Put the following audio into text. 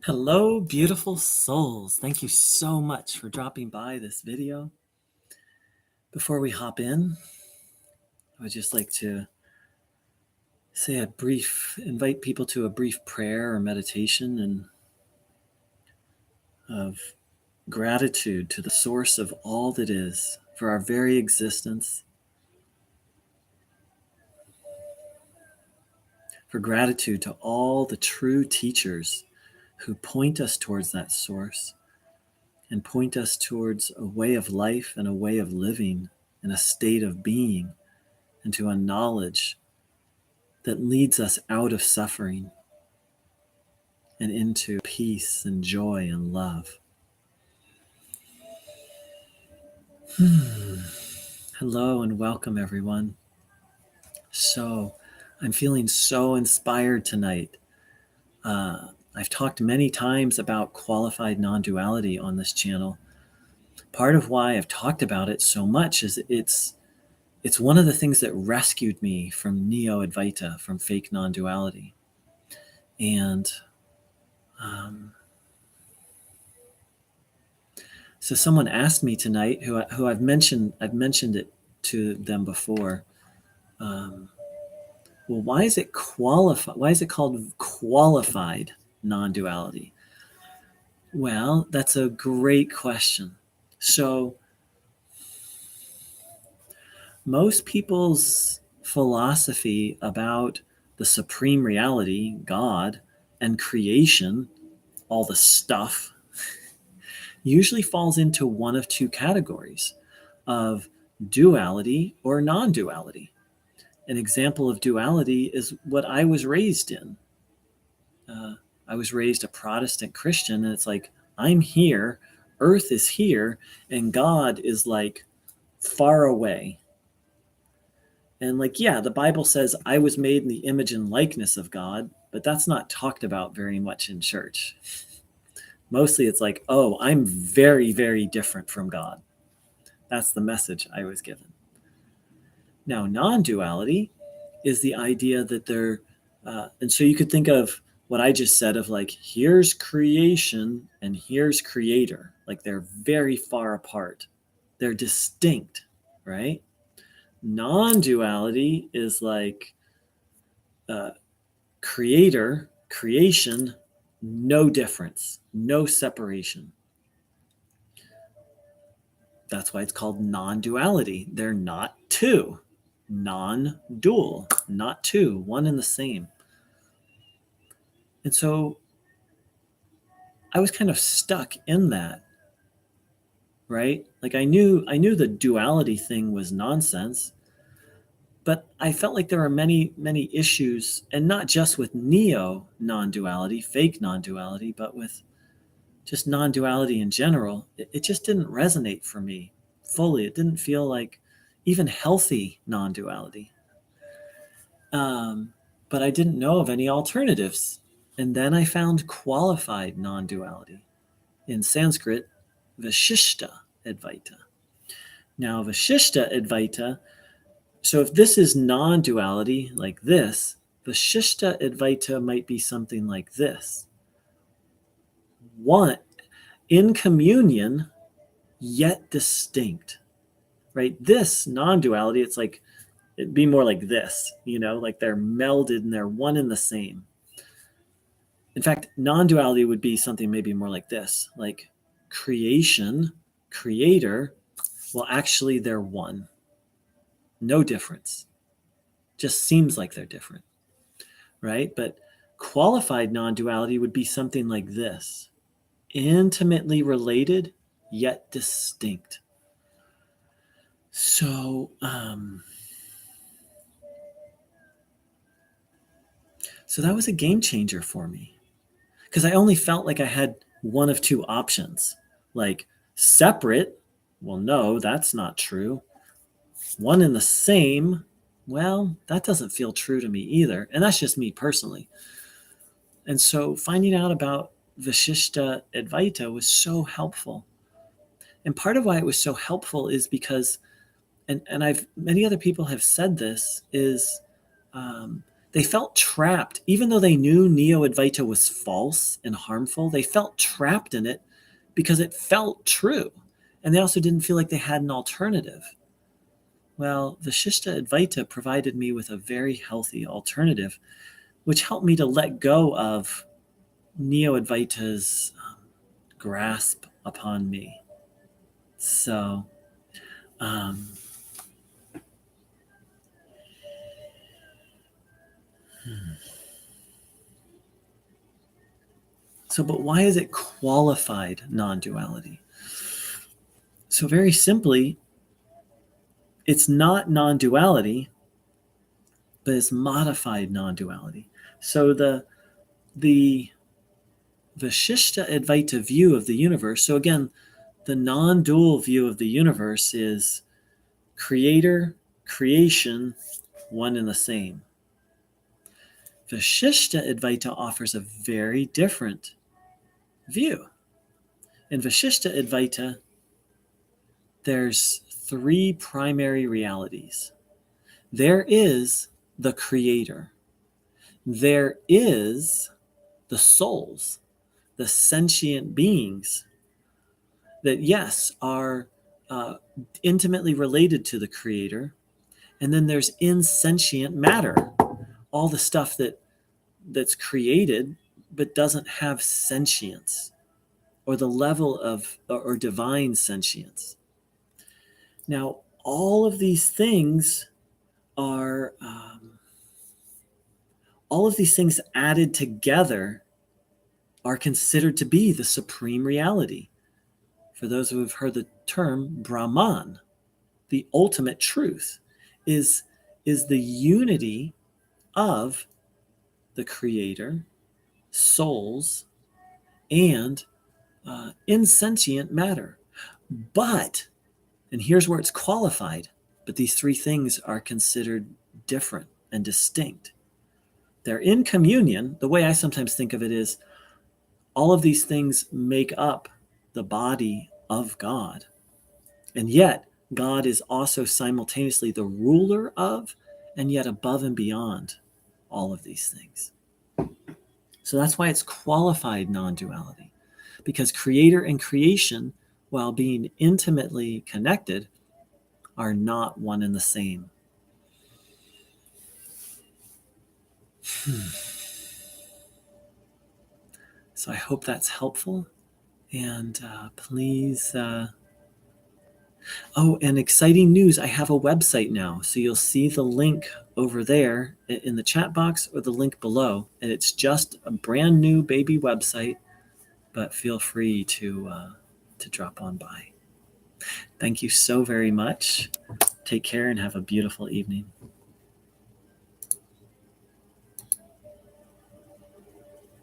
Hello, beautiful souls. Thank you so much for dropping by this video. Before we hop in, I would just like to invite people to a brief prayer or meditation and of gratitude to the source of all that is, for our very existence, for gratitude to all the true teachers who point us towards that source and point us towards a way of life and a way of living and a state of being and to a knowledge that leads us out of suffering and into peace and joy and love. Hello and welcome, everyone. So, I'm feeling so inspired tonight. I've talked many times about qualified non-duality on this channel. Part of why I've talked about it so much is it's one of the things that rescued me from Neo-Advaita, from fake non-duality. And so someone asked me tonight, who I've mentioned it to them before. Well, why is it qualified? Why is it called qualified non-duality? Well, that's a great question. So most people's philosophy about the supreme reality, God, and creation, all the stuff, usually falls into one of two categories of duality or non-duality. An example of duality is what I was raised in. I was raised a Protestant Christian, and it's like, I'm here, earth is here, and God is like far away. And like, yeah, the Bible says I was made in the image and likeness of God, but that's not talked about very much in church. Mostly it's like, oh, I'm very, very different from God. That's the message I was given. Now, non-duality is the idea that and so you could think of what I just said of like, here's creation and here's creator. Like they're very far apart. They're distinct, right? Non-duality is like creation, no difference, no separation. That's why it's called non-duality. They're not two. Non-dual, not two, one and the same. And so I was kind of stuck in that, right? Like I knew the duality thing was nonsense, but I felt like there are many, many issues, and not just with neo non-duality, fake non-duality, but with just non-duality in general. It just didn't resonate for me fully. It didn't feel like even healthy non-duality. But I didn't know of any alternatives. And then I found qualified non-duality. In Sanskrit, Vishishta Advaita. Now, Vishishta Advaita, so if this is non-duality like this, Vishishta Advaita might be something like this. One, in communion, yet distinct, right? This non-duality, it's like, it'd be more like this, like they're melded and they're one and the same. In fact, non-duality would be something maybe more like this, like creation, creator, well, actually they're one. No difference. Just seems like they're different, right? But qualified non-duality would be something like this, intimately related, yet distinct. So, so that was a game changer for me, because I only felt like I had one of two options, like separate. Well, no, that's not true. One and the same. Well, that doesn't feel true to me either. And that's just me personally. And so finding out about Vishishta Advaita was so helpful. And part of why it was so helpful is because, and many other people have said this, is They felt trapped. Even though they knew Neo-Advaita was false and harmful, they felt trapped in it because it felt true. And they also didn't feel like they had an alternative. Well, Vishishta Advaita provided me with a very healthy alternative, which helped me to let go of Neo-Advaita's grasp upon me. So, um, but why is it qualified non-duality? So very simply, it's not non-duality, but it's modified non-duality. So the Vishishta Advaita view of the universe, so again, the non-dual view of the universe is creator, creation, one and the same. Vishishta Advaita offers a very different view. In Vishishta Advaita, there's three primary realities. There is the creator. There is the souls, the sentient beings that, yes, are intimately related to the creator. And then there's insentient matter, all the stuff that's created but doesn't have sentience or the level of or divine sentience. Now, all of these things are all of these things added together are considered to be the supreme reality. For those who have heard the term Brahman, the ultimate truth is the unity of the creator, souls, and insentient matter. But, and here's where it's qualified, but these three things are considered different and distinct. They're in communion. The way I sometimes think of it is all of these things make up the body of God. And yet, God is also simultaneously the ruler of and yet above and beyond all of these things. So that's why it's qualified non-duality, because creator and creation, while being intimately connected, are not one and the same. So I hope that's helpful. And please... Oh, and exciting news. I have a website now. So you'll see the link over there in the chat box or the link below. And it's just a brand new baby website, but feel free to drop on by. Thank you so very much. Take care and have a beautiful evening.